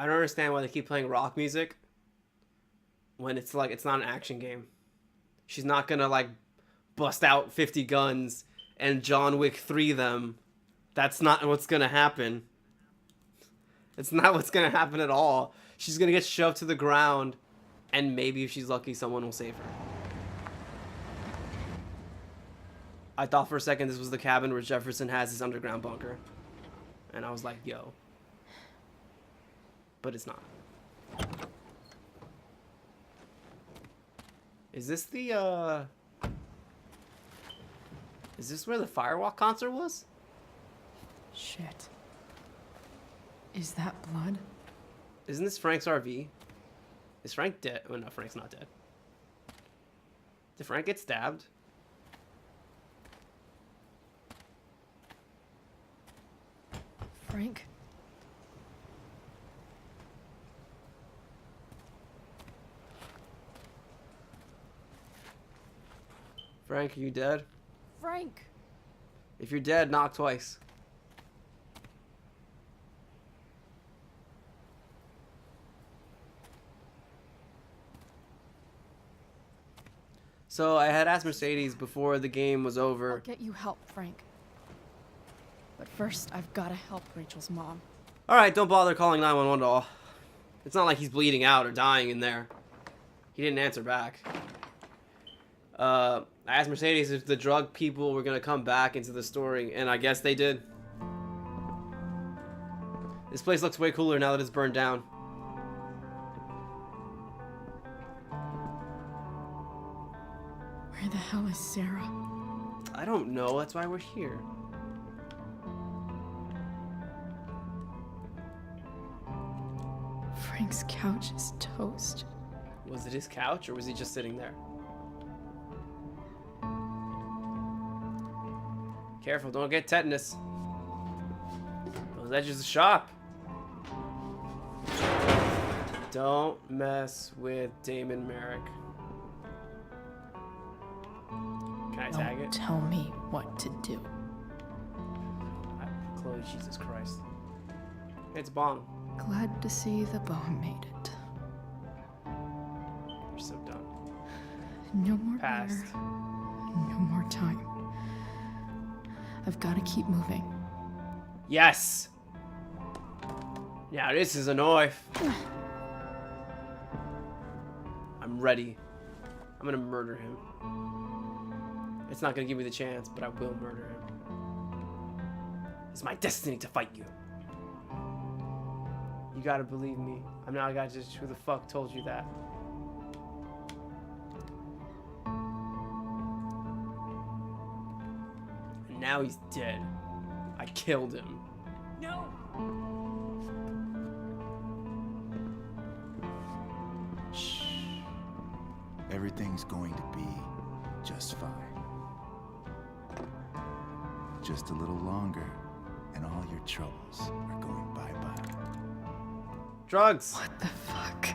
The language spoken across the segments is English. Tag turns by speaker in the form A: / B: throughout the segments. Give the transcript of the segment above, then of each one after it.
A: I don't understand why they keep playing rock music when it's like it's not an action game. She's not gonna like bust out 50 guns and John Wick 3 them. That's not what's gonna happen. It's not what's gonna happen at all. She's gonna get shoved to the ground, and maybe if she's lucky, someone will save her. I thought for a second this was the cabin where Jefferson has his underground bunker. And I was like, yo. But it's not. Is this the, Is this where the Firewalk concert was?
B: Shit. Is that blood?
A: Isn't this Frank's RV? Is Frank dead? Oh, no, Frank's not dead. Did Frank get stabbed?
B: Frank?
A: Frank, are you dead?
B: Frank!
A: If you're dead, knock twice. So I had asked Mercedes before the game was
B: I'll
A: over.
B: get you help, Frank. But first, I've gotta help Rachel's mom.
A: Alright, don't bother calling 911 at all. It's not like he's bleeding out or dying in there. He didn't answer back. I asked Mercedes if the drug people were gonna come back into the story, and I guess they did. This place looks way cooler now that it's burned down.
B: Where the hell is Sarah?
A: I don't know, that's why we're here.
B: Frank's couch is toast.
A: Was it his couch, or was he just sitting there? Careful, don't get tetanus. Those edges of the shop. Don't mess with Damon Merrick. Can I tag
B: Don't
A: it?
B: tell me what to do.
A: Chloe, Jesus Christ. It's Bong.
B: Glad to see the bone made it.
A: You're so done.
B: No more
A: Past.
B: beer. No more time. I've got to keep moving.
A: Yes! Now this is a knife. I'm ready. I'm gonna murder him. It's not gonna give me the chance, but I will murder him. It's my destiny to fight you. You gotta believe me. I'm not a guy just who the fuck told you that. And now he's dead. I killed him.
B: No!
C: Shh. Everything's going to be just fine. Just a little longer, and all your troubles are going bye-bye.
A: Drugs.
B: What the fuck?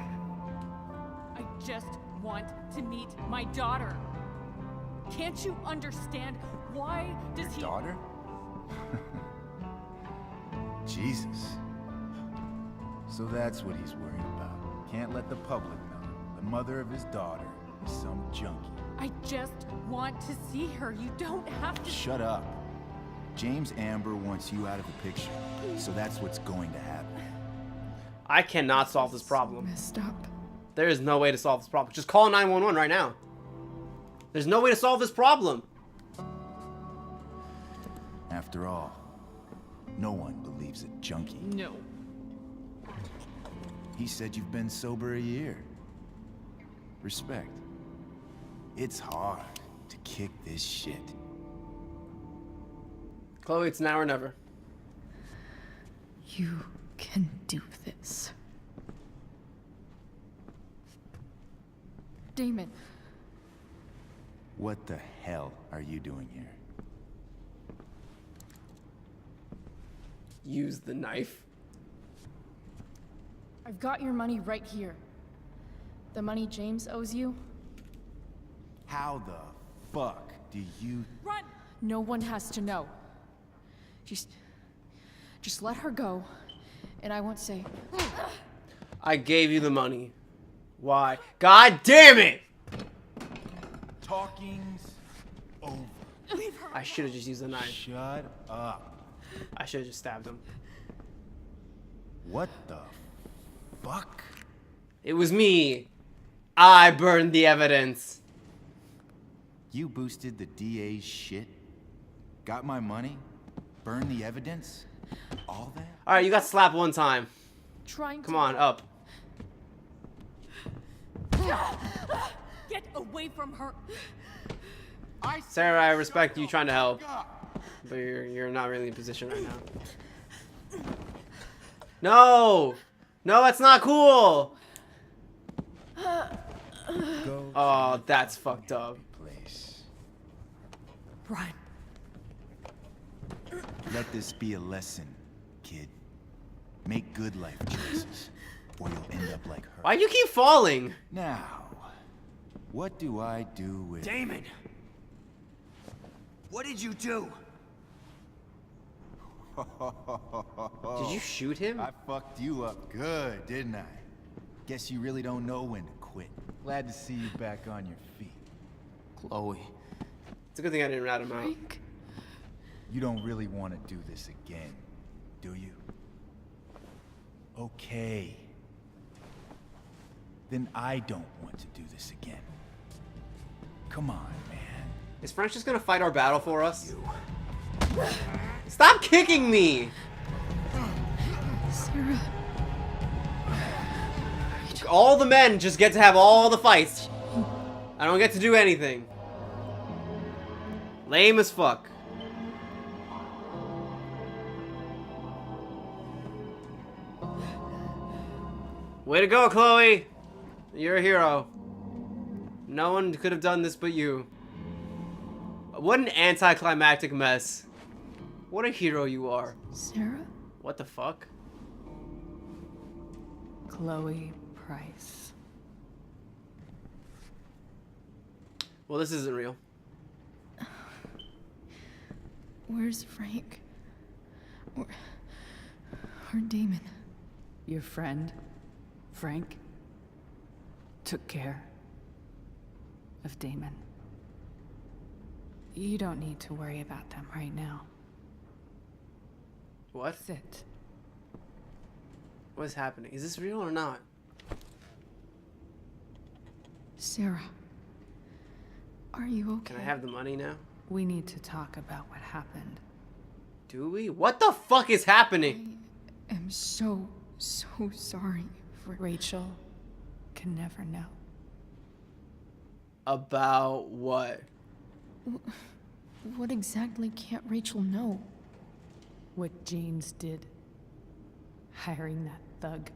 D: I just want to meet my daughter. Can't you understand? Why does he...
C: Daughter? Jesus. So that's what he's worried about. Can't let the public know. The mother of his daughter is some junkie.
D: I just want to see her. You don't have to...
C: Shut up. James Amber wants you out of the picture, so that's what's going to happen.
A: I cannot solve this problem.
B: Messed up.
A: There is no way to solve this problem. Just call 911 right now. There's no way to solve this problem.
C: After all, no one believes a junkie.
D: No.
C: He said you've been sober a year. Respect. It's hard to kick this shit.
A: Chloe, it's now or never.
B: You can do this. Damon.
C: What the hell are you doing here?
A: Use the knife.
B: I've got your money right here. The money James owes you.
C: How the fuck do you...
D: Run!
B: No one has to know. Just let her go, and I won't say.
A: I gave you the money. Why? God damn it!
C: Talking's over.
D: Leave her.
A: I should have just used the knife.
C: Shut up.
A: I should have just stabbed him.
C: What the fuck?
A: It was me. I burned the evidence.
C: You boosted the DA's shit? Got my money? Burned the evidence? All that?
A: Alright, you got slapped one time.
B: Trying
A: Come
B: to
A: on, up.
D: Get away from her.
A: Sarah, I respect you trying to help. But you're not really in position right now. No! No, that's not cool!
C: Go
A: Oh, that's fucked up.
C: place.
D: Run.
C: Let this be a lesson, kid. Make good life choices, or you'll end up like her.
A: Why do you keep falling?
C: Now, what do I do with...
E: Damon! What did you do?
A: Did you shoot him?
C: I fucked you up good, didn't I? Guess you really don't know when to quit. Glad to see you back on your feet.
E: Chloe.
A: It's a good thing I didn't rat him out.
B: Frank.
C: You don't really want to do this again, do you? Okay. Then I don't want to do this again. Come on, man.
A: Is French just gonna fight our battle for us? Stop kicking me!
B: Sarah.
A: All the men just get to have all the fights. I don't get to do anything. Lame as fuck. Way to go, Chloe! You're a hero. No one could have done this but you. What an anticlimactic mess. What a hero you are.
B: Sarah?
A: What the fuck?
D: Chloe Price.
A: Well, this isn't real.
B: Where's Frank? Or Damon?
D: Your friend, Frank, took care of Damon. You don't need to worry about them right now.
A: What?
D: Sit.
A: What is happening? Is this real or not?
B: Sarah. Are you okay?
A: Can I have the money now?
D: We need to talk about what happened.
A: Do we? What the fuck is happening?
B: I am so sorry for...
D: Rachel can never know.
A: About what?
B: What exactly can't Rachel know?
D: What James did. Hiring that thug.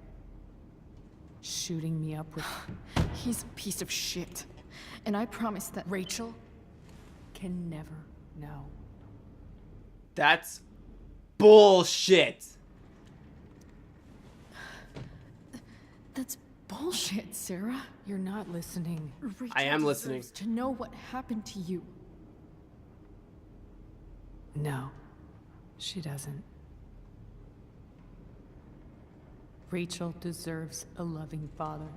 D: Shooting me up with...
B: He's a piece of shit. And I promise that...
D: Rachel can never know.
A: That's bullshit.
B: That's bullshit, Sarah.
D: You're not listening.
B: Rachel
A: I am listening.
B: deserves to know what happened to you.
D: No, she doesn't. Rachel deserves a loving father.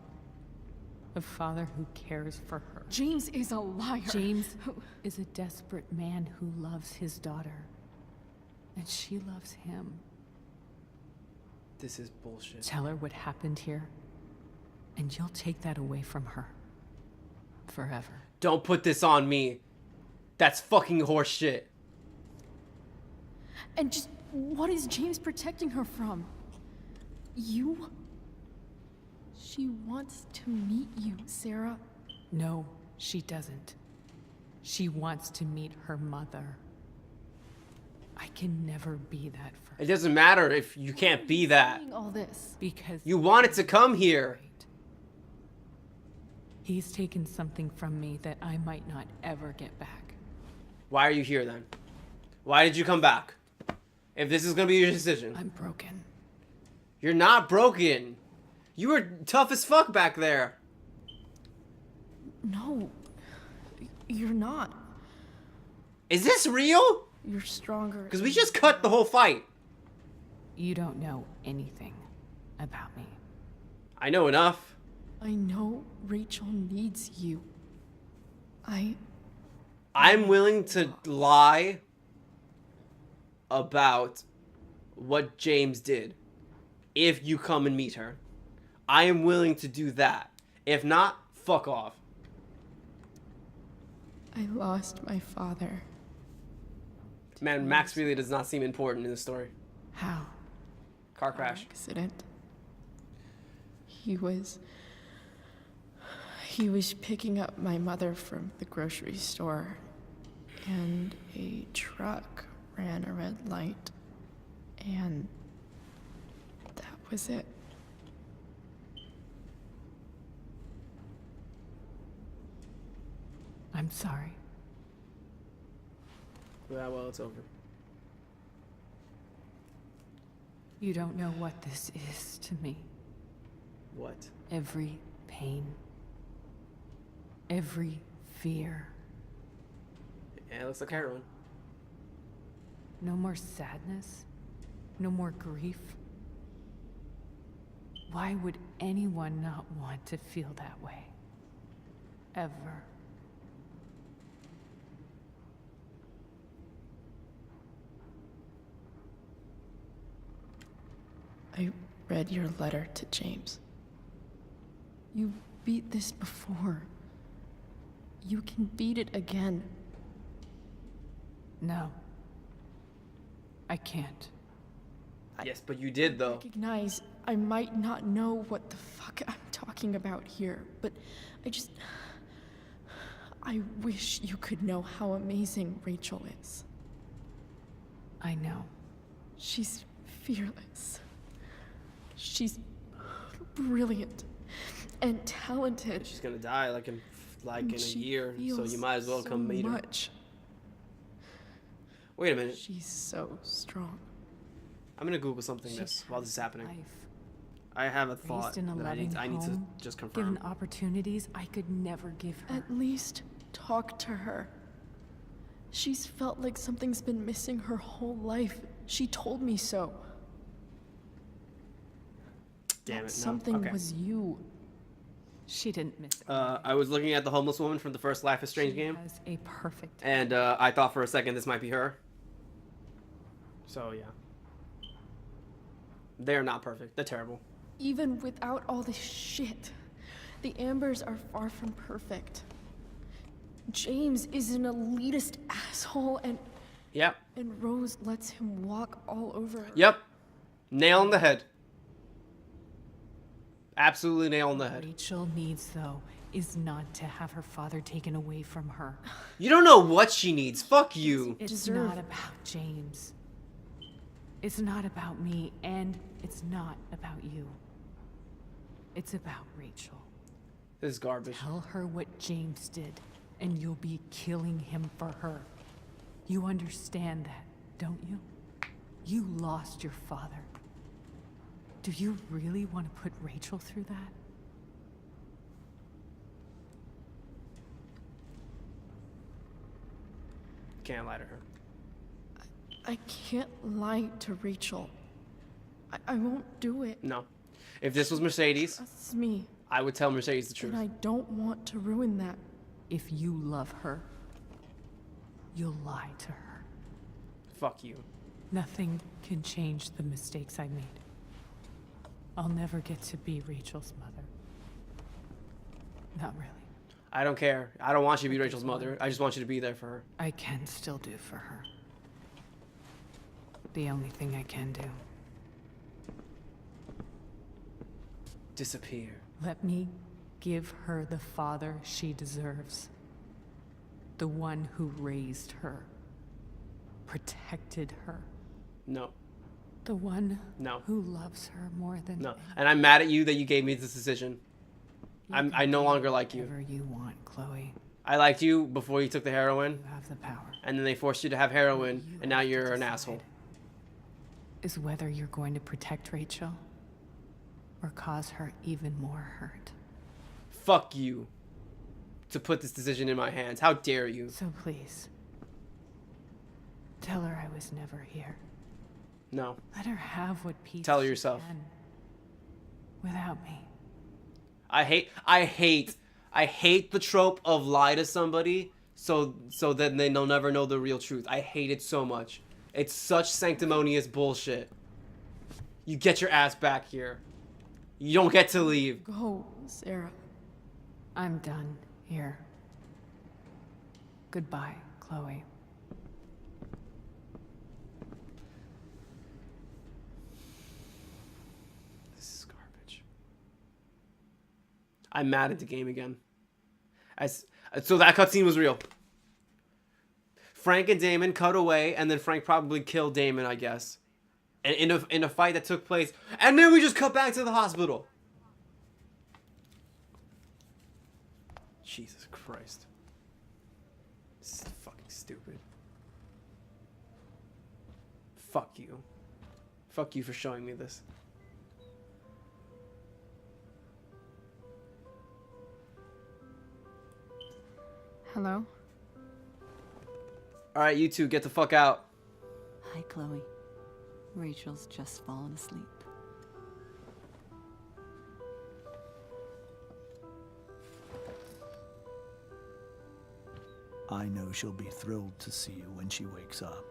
D: A father who cares for her.
B: James is a liar.
D: James is a desperate man who loves his daughter. And she loves him.
A: This is bullshit.
D: Tell her what happened here, and you'll take that away from her. Forever.
A: Don't put this on me. That's fucking horse shit.
B: And just what is James protecting her from? You? She wants to meet you, Sarah.
D: No, she doesn't. She wants to meet her mother. I can never be that for her.
A: It doesn't matter if you can't be that.
B: Saying all this.
D: Because
A: You wanted to come here.
D: he's taken something from me that I might not ever get back.
A: Why are you here then? Why did you come back? If this is gonna be your decision.
D: I'm broken.
A: You're not broken. You were tough as fuck back there.
B: No. You're not.
A: Is this real?
B: You're stronger.
A: Because we just cut the whole fight.
D: You don't know anything about me.
A: I know enough.
B: I know Rachel needs you.
A: I'm willing to lie about what James did if you come and meet her. I am willing to do that. If not, fuck off.
B: I lost my father.
A: Man, Max really does not seem important in the story.
D: How?
A: Car crash.
B: Accident. He was picking up my mother from the grocery store, and a truck ran a red light, and that was it.
D: I'm sorry.
A: Yeah, well, it's over.
D: You don't know what this is to me.
A: What?
D: Every pain. Every fear.
A: Yeah, it looks like heroin.
D: No more sadness. No more grief. Why would anyone not want to feel that way? Ever.
B: I read your letter to James. You beat this before. You can beat it again.
D: No. I can't.
A: Yes, but you did, though.
B: Recognize I might not know what the fuck I'm talking about here, but I wish you could know how amazing Rachel is.
D: I know.
B: She's fearless. She's brilliant and talented.
A: She's gonna die like in
B: and
A: a
B: she
A: year, so
B: feels
A: you might as well
B: so
A: come meet her.
B: much.
A: Wait a minute.
B: She's so strong.
A: I'm gonna Google something
D: She's
A: while this is happening.
D: Life.
A: I have a thought
D: Raised in a
A: that
D: loving
A: I need to
D: home,
A: just confirm.
D: given opportunities I could never give her.
B: At least talk to her. She's felt like something's been missing her whole life. She told me so.
A: Damn it, no.
B: Something
A: Okay.
B: was you.
D: She didn't miss it.
A: I was looking at the homeless woman from the first Life is Strange
D: She
A: game,
D: has a perfect.
A: and I thought for a second this might be her. So yeah, they're not perfect. They're terrible.
B: Even without all this shit, the Ambers are far from perfect. James is an elitist asshole, and
A: Yep.
B: Rose lets him walk all over her.
A: Yep. Nail on the head. Absolutely nail on the head.
D: Rachel needs, though, is not to have her father taken away from her.
A: You don't know what she needs. Fuck you.
D: It's
B: Deserve.
D: not about James. It's not about me, and it's not about you. It's about Rachel.
A: This is garbage.
D: Tell her what James did, and you'll be killing him for her. You understand that, don't you? You lost your father. Do you really want to put Rachel through that?
A: Can't lie to her.
B: I can't lie to Rachel. I won't do it.
A: No. If this was Mercedes,
B: Trust me,
A: I would tell Mercedes the truth.
B: and I don't want to ruin that.
D: If you love her, you'll lie to her.
A: Fuck you.
D: Nothing can change the mistakes I made. I'll never get to be Rachel's mother. Not really.
A: I don't care. I don't want you to be Rachel's mother. I just want you to be there for her.
D: I can still do for her. The only thing I can do.
A: Disappear.
D: Let me give her the father she deserves. The one who raised her. Protected her.
A: No.
D: The one
A: No.
D: who loves her more than
A: No. And I'm mad at you that you gave me this decision.
D: You
A: I
D: can
A: no
D: do
A: longer like you.
D: whatever you want, Chloe.
A: I liked you before you took the heroin,
D: You have the power.
A: and then they forced you to have heroin,
D: You
A: and now
D: have to
A: you're an
D: decide
A: asshole.
D: Is whether you're going to protect Rachel or cause her even more hurt.
A: Fuck you. To put this decision in my hands. How dare you?
D: So please, tell her I was never here.
A: No.
D: Let her have what peace
A: Tell her
D: she
A: yourself.
D: can without me.
A: I hate the trope of lie to somebody so then they'll never know the real truth. I hate it so much. It's such sanctimonious bullshit. You get your ass back here. You don't get to leave.
B: Go, Sarah.
D: I'm done here. Goodbye, Chloe.
A: This is garbage. I'm mad at the game again. So that cutscene was real. Frank and Damon cut away, and then Frank probably killed Damon, I guess. And in a fight that took place, and then we just cut back to the hospital. Jesus Christ. This is fucking stupid. Fuck you. Fuck you for showing me this.
B: Hello?
A: Alright, you two, get the fuck out.
F: Hi, Chloe. Rachel's just fallen asleep.
E: I know she'll be thrilled to see you when she wakes up.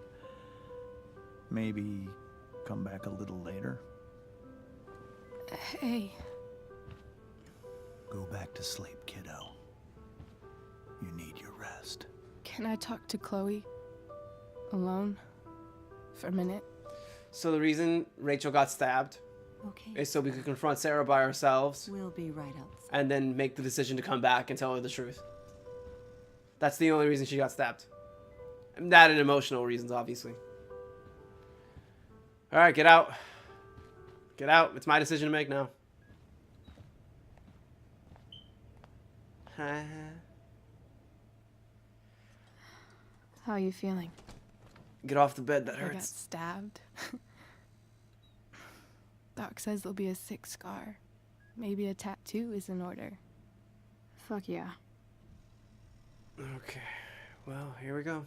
E: Maybe come back a little later.
B: Hey.
E: Go back to sleep, kiddo. You need your rest.
B: Can I talk to Chloe? Alone? For a minute?
A: So the reason Rachel got stabbed
F: Okay.
A: is so we could confront Sarah by ourselves
F: We'll be right outside.
A: and then make the decision to come back and tell her the truth. That's the only reason she got stabbed. And that and emotional reasons, obviously. Alright, get out. Get out. It's my decision to make now.
B: How are you feeling?
A: Get off the bed, that
B: I got
A: hurts.
B: stabbed. Doc says there'll be a sick scar. Maybe a tattoo is in order. Fuck yeah.
A: Okay, well, here we go.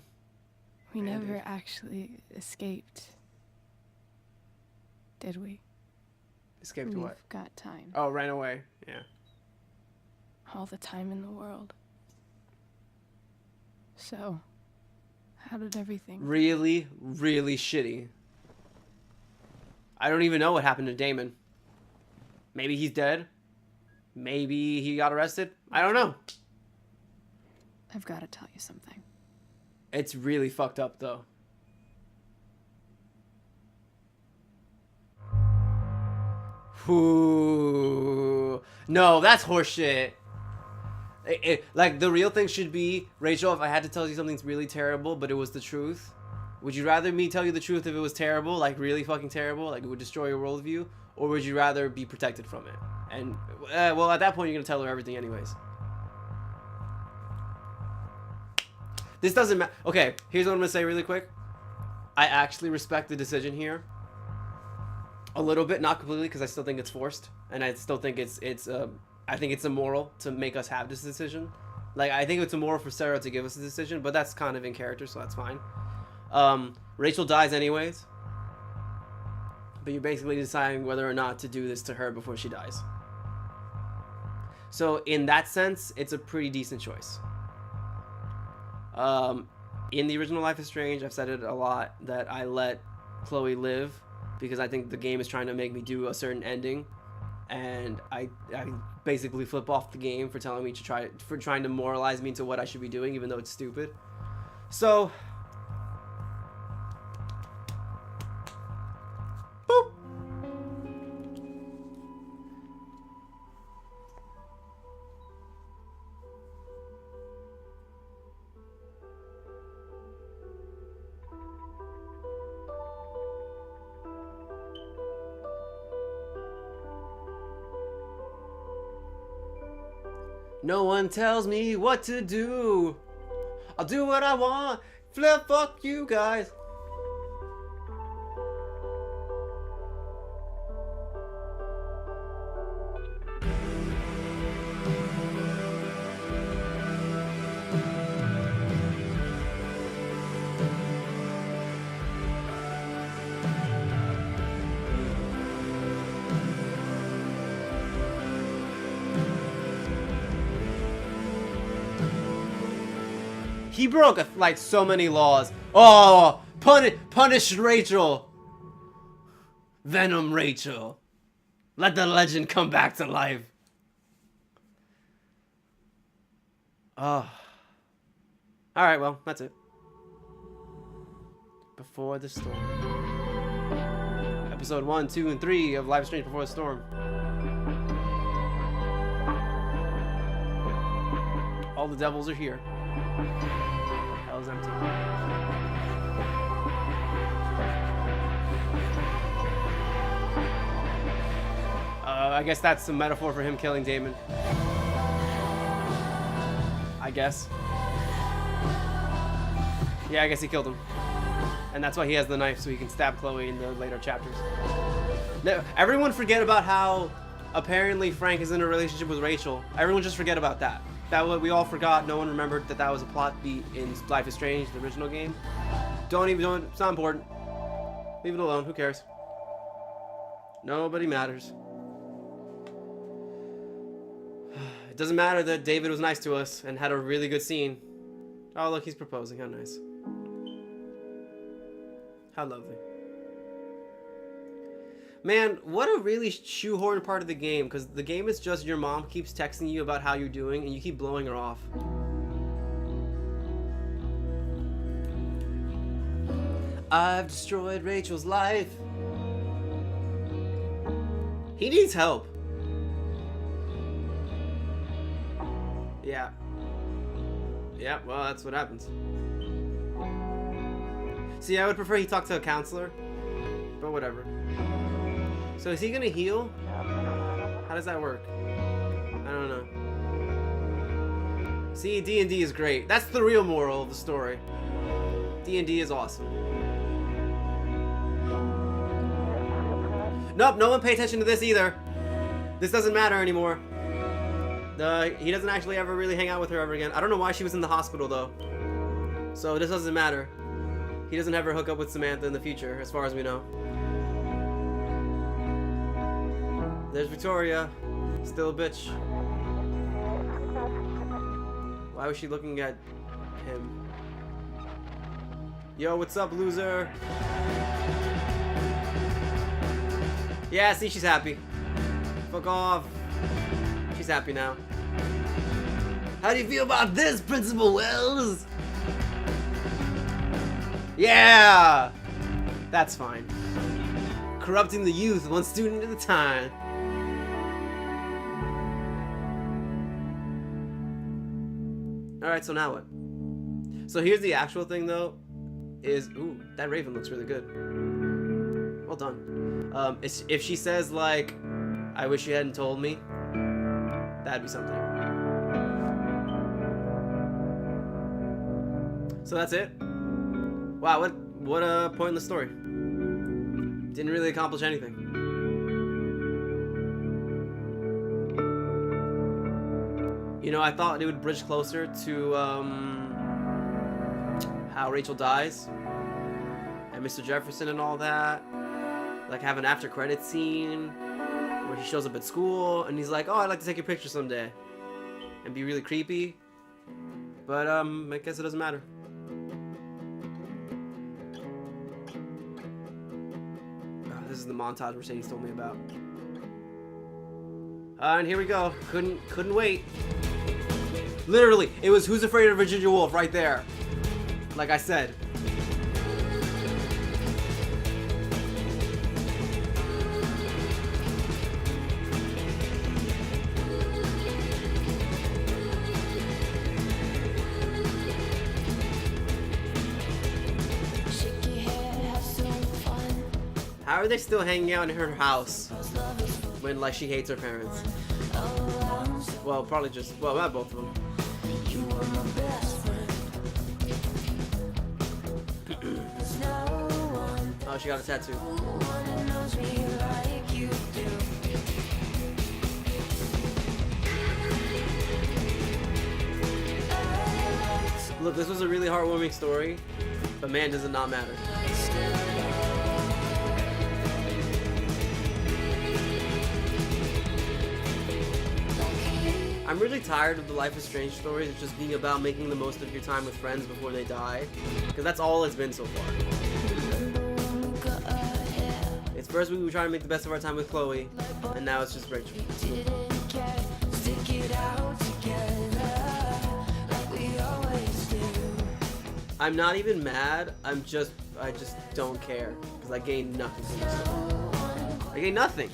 B: We
A: Band-Aid.
B: never actually escaped. Did we?
A: Escaped
B: We've
A: what?
B: got time.
A: Oh, ran away. Yeah.
B: All the time in the world. So, how did everything...
A: Really, really shitty. I don't even know what happened to Damon. Maybe he's dead. Maybe he got arrested. I don't know.
B: I've got to tell you something.
A: It's really fucked up, though. Ooh. No, that's horseshit. Like, the real thing should be, Rachel, if I had to tell you something's really terrible, but it was the truth, would you rather me tell you the truth if it was terrible, like really fucking terrible, like it would destroy your worldview, or would you rather be protected from it? And, well, at that point, you're gonna tell her everything anyways. This doesn't matter. Okay, here's what I'm gonna say really quick. I actually respect the decision here. A little bit, not completely, because I still think it's forced, and I still think I think it's immoral to make us have this decision. Like, I think it's immoral for Sarah to give us a decision, but that's kind of in character, so that's fine. Rachel dies anyways, but you're basically deciding whether or not to do this to her before she dies. So in that sense, it's a pretty decent choice. In the original Life is Strange, I've said it a lot, that I let Chloe live because I think the game is trying to make me do a certain ending, and I basically flip off the game for telling me to trying to moralize me into what I should be doing, even though it's stupid. So, boop. No one tells me what to do. I'll do what I want. Flip, fuck you guys. He broke like so many laws. Oh, punish Rachel. Venom Rachel. Let the legend come back to life. Oh. Alright, well, that's it. Before the Storm. Episode 1, 2, and 3 of Life is Strange Before the Storm. All the devils are here. Hell's empty. I guess that's a metaphor for him killing Damon. I guess. Yeah, I guess he killed him. And that's why he has the knife, so he can stab Chloe in the later chapters. No, everyone forget about how apparently Frank is in a relationship with Rachel. Everyone just forget about that. We all forgot. No one remembered that was a plot beat in Life is Strange, the original game. It's not important. Leave it alone. Who cares? Nobody matters. It doesn't matter that David was nice to us and had a really good scene. Oh, look, he's proposing. How nice. How lovely. Man, what a really shoehorned part of the game, because the game is just your mom keeps texting you about how you're doing and you keep blowing her off. I've destroyed Rachel's life. He needs help. Yeah. Yeah, well, that's what happens. See, I would prefer he talk to a counselor, but whatever. So is he gonna heal? How does that work? I don't know. See, D&D is great. That's the real moral of the story. D&D is awesome. Nope, no one pay attention to this either. This doesn't matter anymore. He doesn't actually ever really hang out with her ever again. I don't know why she was in the hospital though. So this doesn't matter. He doesn't ever hook up with Samantha in the future, as far as we know. There's Victoria. Still a bitch. Why was she looking at him? Yo, what's up, loser? Yeah, see, she's happy. Fuck off. She's happy now. How do you feel about this, Principal Wells? Yeah! That's fine. Corrupting the youth, one student at a time. Alright, so now what? So here's the actual thing though, is, ooh, that raven looks really good. Well done. If she says like, I wish you hadn't told me, that'd be something. So that's it? Wow, what a pointless story. Didn't really accomplish anything. You know, I thought it would bridge closer to how Rachel dies and Mr. Jefferson and all that. Like have an after credits scene where he shows up at school and he's like, oh, I'd like to take a picture someday, and be really creepy. But I guess it doesn't matter. This is the montage Mercedes told me about. And here we go. Couldn't wait. Literally, it was Who's Afraid of Virginia Woolf right there. Like I said. How are they still hanging out in her house when like she hates her parents? Well, probably just, well, not both of them. Oh, she got a tattoo. Look, this was a really heartwarming story, but man, does it not matter. I'm really tired of the Life is Strange stories. It's just being about making the most of your time with friends before they die. Because that's all it's been so far. It's first we were trying to make the best of our time with Chloe, and now it's just Rachel. I'm not even mad, I just don't care. Because I gained nothing from this story. I gained nothing.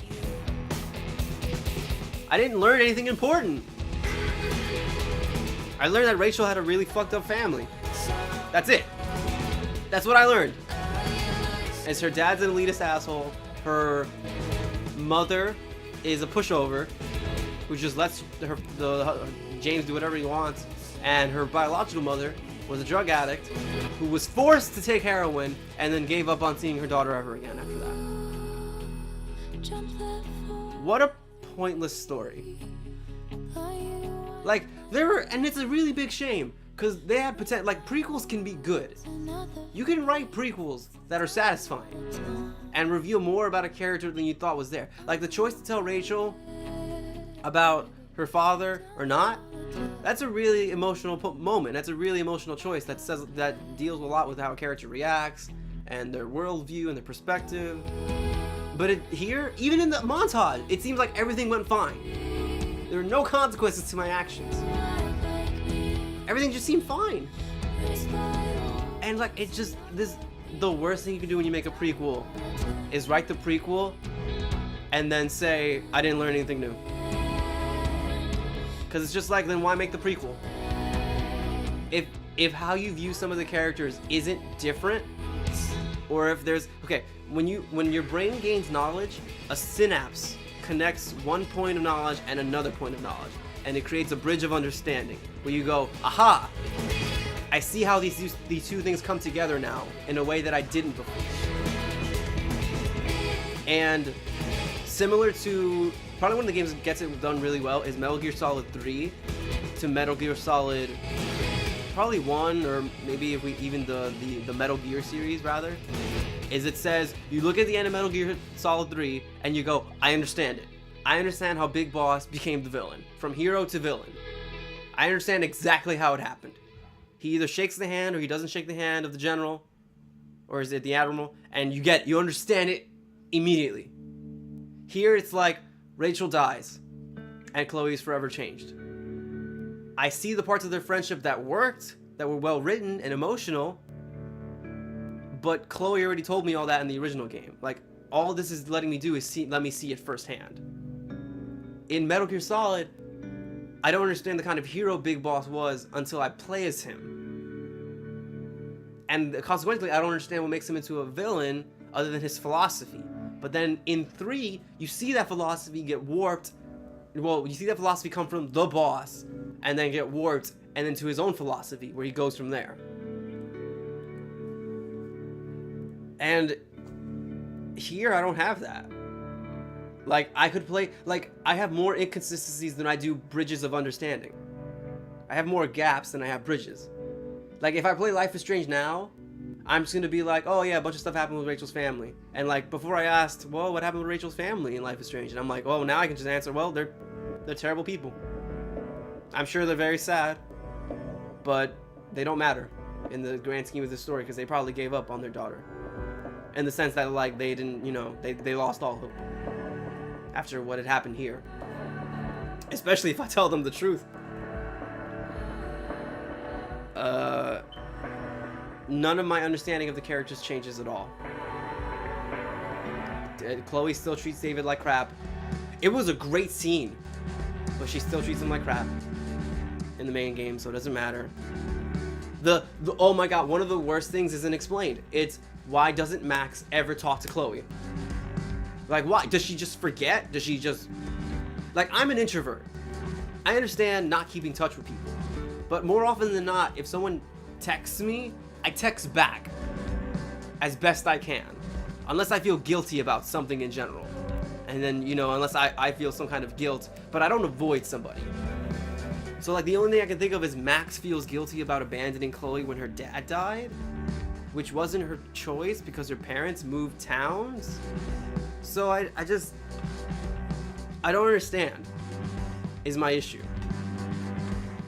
A: I didn't learn anything important. I learned that Rachel had a really fucked up family. That's it. That's what I learned. Is her dad's an elitist asshole. Her mother is a pushover who just lets James do whatever he wants. And her biological mother was a drug addict who was forced to take heroin and then gave up on seeing her daughter ever again after that. What a pointless story. Like, and it's a really big shame, because they had potential. Like, prequels can be good. You can write prequels that are satisfying and reveal more about a character than you thought was there. Like, the choice to tell Rachel about her father or not, that's a really emotional moment. That's a really emotional choice that deals a lot with how a character reacts and their worldview and their perspective. But here, even in the montage, it seems like everything went fine. There were no consequences to my actions. Everything just seemed fine. And like, the worst thing you can do when you make a prequel is write the prequel and then say, I didn't learn anything new. Because it's just like, then why make the prequel? If how you view some of the characters isn't different, or if there's, okay, when your brain gains knowledge, a synapse connects one point of knowledge and another point of knowledge, and it creates a bridge of understanding where you go, aha, I see how these two things come together now in a way that I didn't before. And similar to, probably one of the games that gets it done really well is Metal Gear Solid 3 to Metal Gear Solid probably 1, or maybe if we even the Metal Gear series rather, is it says, you look at the end of Metal Gear Solid 3 and you go, I understand it. I understand how Big Boss became the villain, from hero to villain. I understand exactly how it happened. He either shakes the hand or he doesn't shake the hand of the general, or is it the admiral, and you understand it immediately. Here it's like, Rachel dies, and Chloe's forever changed. I see the parts of their friendship that worked, that were well written and emotional, but Chloe already told me all that in the original game. Like, all this is letting me do is let me see it firsthand. In Metal Gear Solid, I don't understand the kind of hero Big Boss was until I play as him. And consequently, I don't understand what makes him into a villain other than his philosophy. But then in 3, you see that philosophy get warped. Well, you see that philosophy come from the boss and then get warped and then to his own philosophy where he goes from there. And here I don't have that. Like, I could play, like, I have more inconsistencies than I do bridges of understanding. I have more gaps than I have bridges. Like, if I play Life is Strange now, I'm just gonna be like, oh yeah, a bunch of stuff happened with Rachel's family. And like, before I asked, well, what happened with Rachel's family in Life is Strange? And I'm like, oh, now I can just answer, well, they're terrible people. I'm sure they're very sad, but they don't matter in the grand scheme of the story because they probably gave up on their daughter. In the sense that, like, they didn't, you know, they lost all hope after what had happened here. Especially if I tell them the truth. None of my understanding of the characters changes at all. Chloe still treats David like crap. It was a great scene, but she still treats him like crap in the main game, so it doesn't matter. Oh my god, one of the worst things isn't explained. It's, why doesn't Max ever talk to Chloe? Like, why? Does she just forget? Does she just... Like, I'm an introvert. I understand not keeping touch with people. But more often than not, if someone texts me, I text back as best I can. Unless I feel guilty about something in general. And then, you know, unless I feel some kind of guilt. But I don't avoid somebody. So, like, the only thing I can think of is Max feels guilty about abandoning Chloe when her dad died. Which wasn't her choice because her parents moved towns. So I don't understand, is my issue.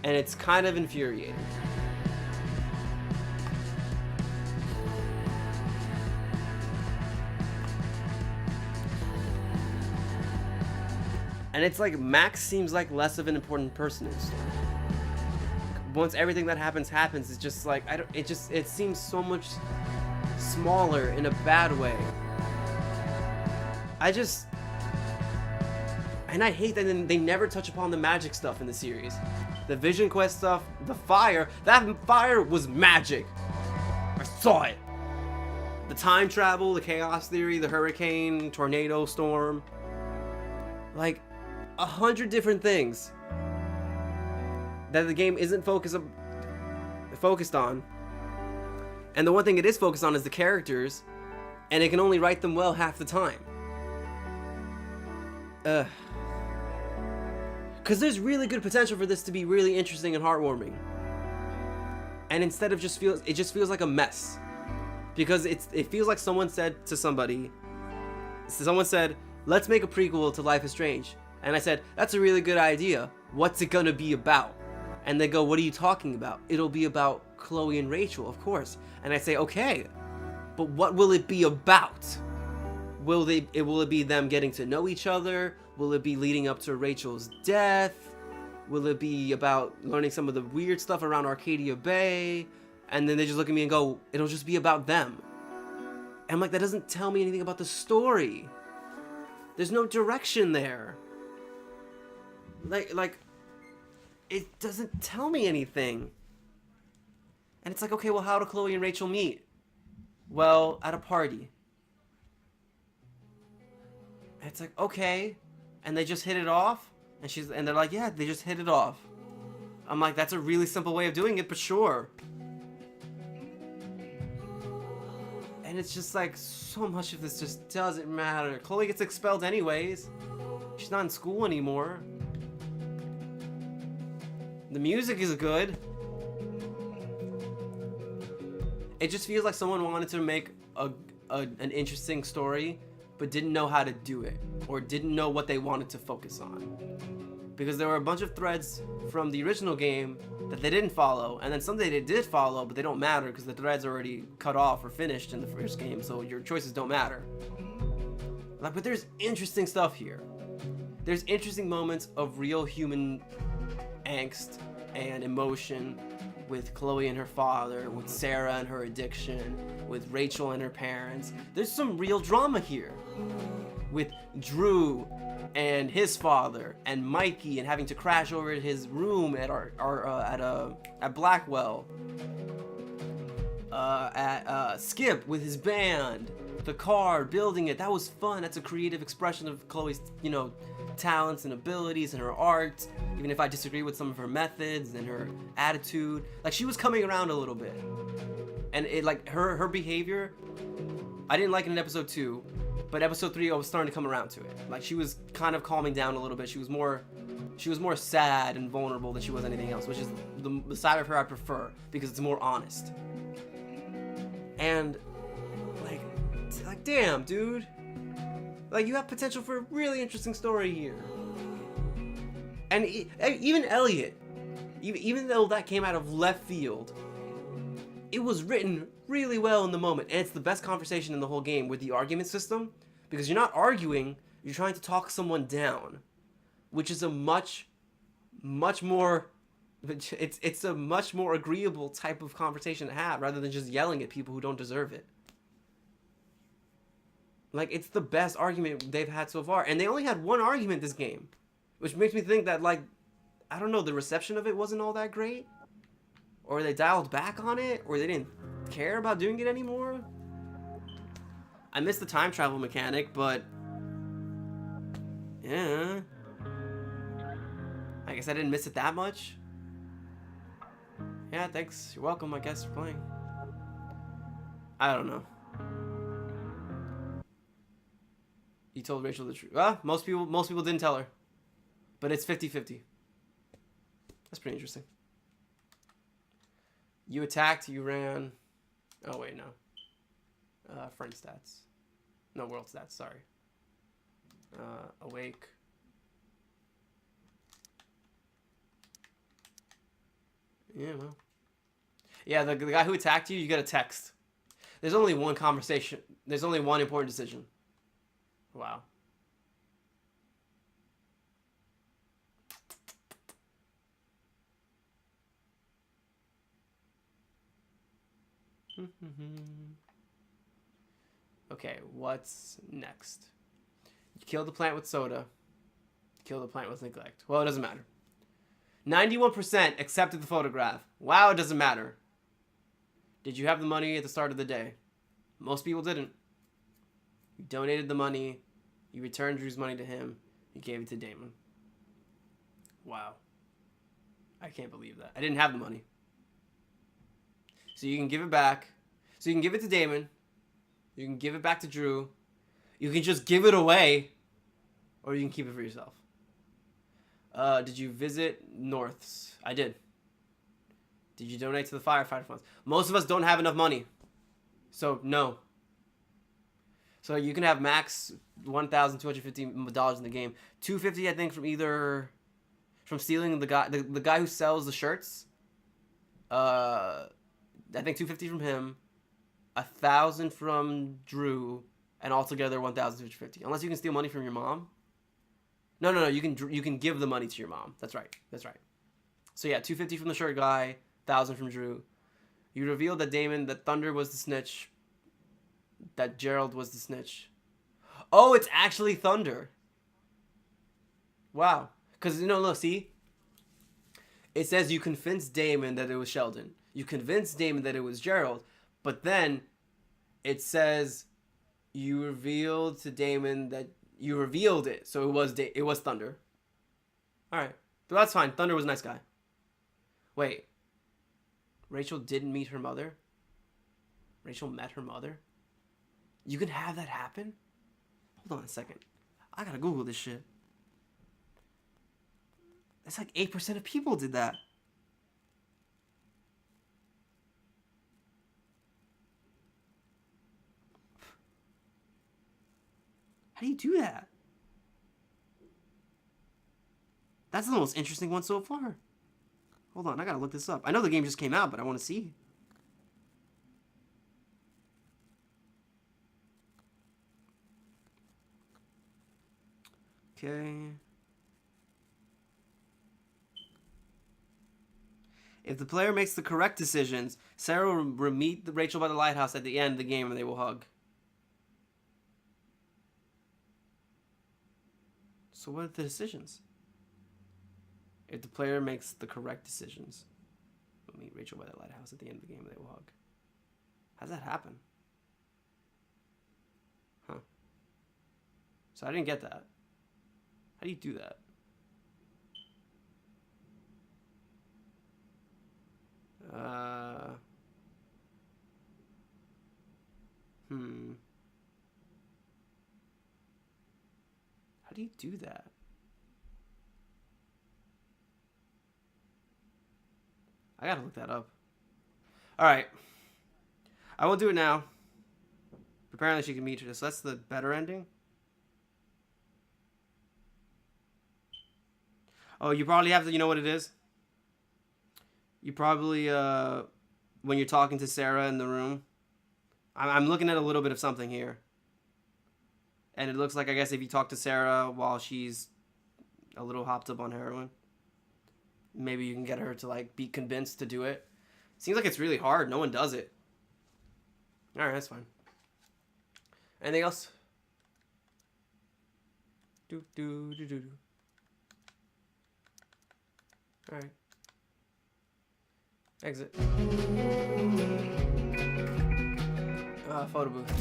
A: And it's kind of infuriating. And it's like Max seems like less of an important person in the story. Once everything that happens, it's just like it seems so much smaller in a bad way. And I hate that they never touch upon the magic stuff in the series. The Vision Quest stuff, the fire, that fire was magic. I saw it. The time travel, the chaos theory, the hurricane, tornado, storm. Like 100 different things that the game isn't focused on. And the one thing it is focused on is the characters, and it can only write them well half the time. Because there's really good potential for this to be really interesting and heartwarming. And instead of it just feels like a mess. Because it feels like someone said, let's make a prequel to Life is Strange. And I said, that's a really good idea. What's it gonna be about? And they go, what are you talking about? It'll be about Chloe and Rachel, of course. And I say, okay, but what will it be about? Will it be them getting to know each other? Will it be leading up to Rachel's death? Will it be about learning some of the weird stuff around Arcadia Bay? And then they just look at me and go, it'll just be about them. And I'm like, that doesn't tell me anything about the story. There's no direction there. Like, it doesn't tell me anything. And it's like, okay, well, how do Chloe and Rachel meet? Well, at a party. And it's like, okay. And they just hit it off? And they're like, yeah, they just hit it off. I'm like, that's a really simple way of doing it, but sure. And it's just like, so much of this just doesn't matter. Chloe gets expelled anyways. She's not in school anymore. The music is good. It just feels like someone wanted to make an interesting story, but didn't know how to do it, or didn't know what they wanted to focus on. Because there were a bunch of threads from the original game that they didn't follow, and then some they did follow, but they don't matter because the threads are already cut off or finished in the first game, so your choices don't matter. Like, but there's interesting stuff here. There's interesting moments of real human angst and emotion with Chloe and her father, with Sarah and her addiction, with Rachel and her parents. There's some real drama here. With Drew and his father, and Mikey, and having to crash over at his room at Blackwell. Skip with his band, the car, building it. That was fun. That's a creative expression of Chloe's, talents and abilities and her art. Even if I disagree with some of her methods and her attitude, like, she was coming around a little bit. And it, like, her behavior, I didn't like it in episode 2, but episode 3 I was starting to come around to it. Like, she was kind of calming down a little bit. She was more sad and vulnerable than she was anything else, which is the side of her I prefer because it's more honest. And like damn, dude. Like, you have potential for a really interesting story here. And even Elliot, even though that came out of left field, it was written really well in the moment. And it's the best conversation in the whole game with the argument system, because you're not arguing, you're trying to talk someone down, which is a much more, it's a much more agreeable type of conversation to have, rather than just yelling at people who don't deserve it. Like, it's the best argument they've had so far. And they only had one argument this game, which makes me think that, like, I don't know, the reception of it wasn't all that great, or they dialed back on it, or they didn't care about doing it anymore. I missed the time travel mechanic, but yeah, I guess I didn't miss it that much. Yeah, thanks. You're welcome, I guess, for playing. I don't know. You told Rachel the truth. Well, most people didn't tell her. But it's 50-50. That's pretty interesting. You attacked, you ran. Oh, wait, no. Friend stats. No, world stats, sorry. Awake. Yeah, well. Yeah, the guy who attacked you, you get a text. There's only one conversation. There's only one important decision. Wow. Okay, what's next? You kill the plant with soda. Kill the plant with neglect. Well, it doesn't matter. 91% accepted the photograph. Wow, it doesn't matter. Did you have the money at the start of the day? Most people didn't. You donated the money. You returned Drew's money to him. You gave it to Damon. Wow. I can't believe that. I didn't have the money. So you can give it back. So you can give it to Damon. You can give it back to Drew. You can just give it away. Or you can keep it for yourself. Did you visit North's? I did. Did you donate to the firefighter funds? Most of us don't have enough money. So, no. So you can have max $1,250 in the game. $250, I think, from stealing the guy who sells the shirts. I think $250 from him, $1,000 from Drew, and altogether $1,250. Unless you can steal money from your mom. No. You can give the money to your mom. That's right. So yeah, $250 from the shirt guy, $1,000 from Drew. You revealed that Thunder was the snitch. That Gerald was the snitch. Oh, it's actually Thunder. Wow. Because, look, see? It says you convinced Damon that it was Sheldon. You convinced Damon that it was Gerald. But then it says you revealed to Damon that you revealed it. So it was Thunder. All right. But that's fine. Thunder was a nice guy. Wait. Rachel didn't meet her mother? Rachel met her mother? You can have that happen? Hold on a second. I gotta Google this shit. That's like 8% of people did that. How do you do that? That's the most interesting one so far. Hold on, I gotta look this up. I know the game just came out, but I want to see. Okay. If the player makes the correct decisions, Sarah will meet Rachel by the lighthouse at the end of the game and they will hug. So what are the decisions? If the player makes the correct decisions, we'll meet Rachel by the lighthouse at the end of the game and they will hug. How's that happen? Huh. So I didn't get that. How do you do that? How do you do that? I gotta look that up. Alright. I won't do it now. Apparently she can meet her. So that's the better ending? Oh, you probably have to, you know what it is? You probably, when you're talking to Sarah in the room, I'm looking at a little bit of something here. And it looks like, I guess, if you talk to Sarah while she's a little hopped up on heroin, maybe you can get her to, like, be convinced to do it. Seems like it's really hard. No one does it. Alright, that's fine. Anything else? Alright. Exit. Photo booth.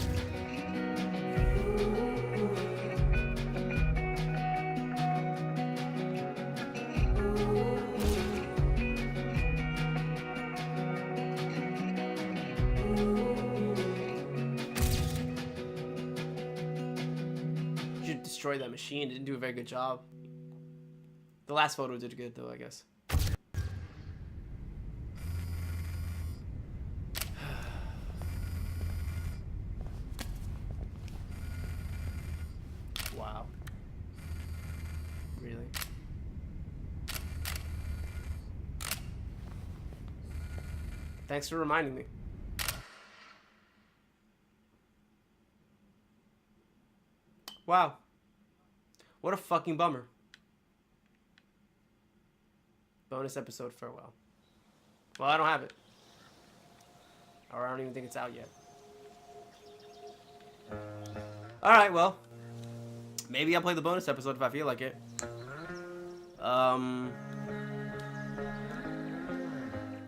A: You should destroy that machine. It didn't do a very good job. The last photo did good though, I guess. Wow. Really? Thanks for reminding me. Wow. What a fucking bummer. Bonus episode farewell. Well, I don't have it. Or I don't even think it's out yet. Alright, well. Maybe I'll play the bonus episode if I feel like it.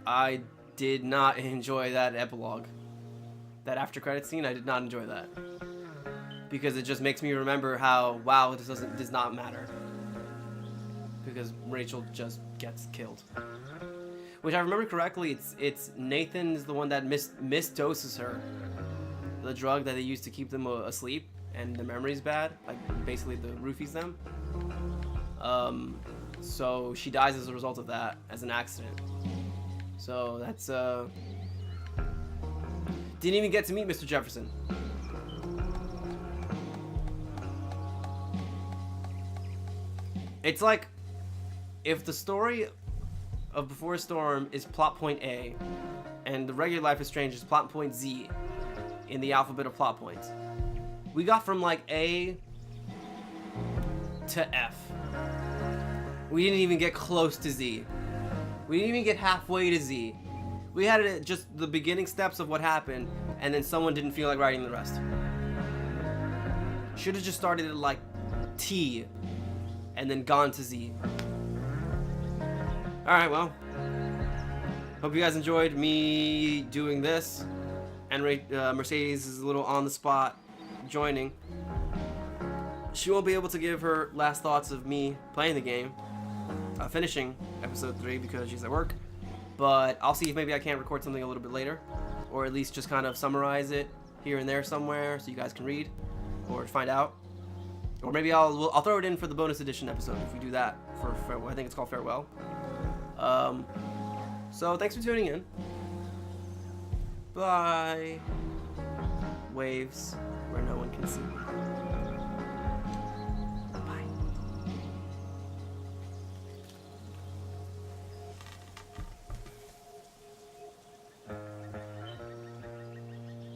A: I did not enjoy that epilogue. That after credit scene, I did not enjoy that. Because it just makes me remember how, wow, this does not matter. Because Rachel just gets killed. Which I remember correctly, it's Nathan is the one that misdoses her. The drug that they use to keep them asleep, and the memory's bad. Like, basically the roofies them. So she dies as a result of that, as an accident. So that's, didn't even get to meet Mr. Jefferson. It's like, if the story of Before a Storm is plot point A, and the regular Life is Strange is plot point Z in the alphabet of plot points, we got from like A to F. We didn't even get close to Z. We didn't even get halfway to Z. We had it at just the beginning steps of what happened, and then someone didn't feel like writing the rest. Should have just started at like T, and then gone to Z. Alright, well. Hope you guys enjoyed me doing this. And Mercedes is a little on the spot joining. She won't be able to give her last thoughts of me playing the game. Finishing episode 3 because she's at work. But I'll see if maybe I can't record something a little bit later. Or at least just kind of summarize it here and there somewhere so you guys can read. Or find out. Or maybe I'll throw it in for the bonus edition episode if we do that for I think it's called Farewell. So thanks for tuning in. Bye. Waves where no one can see.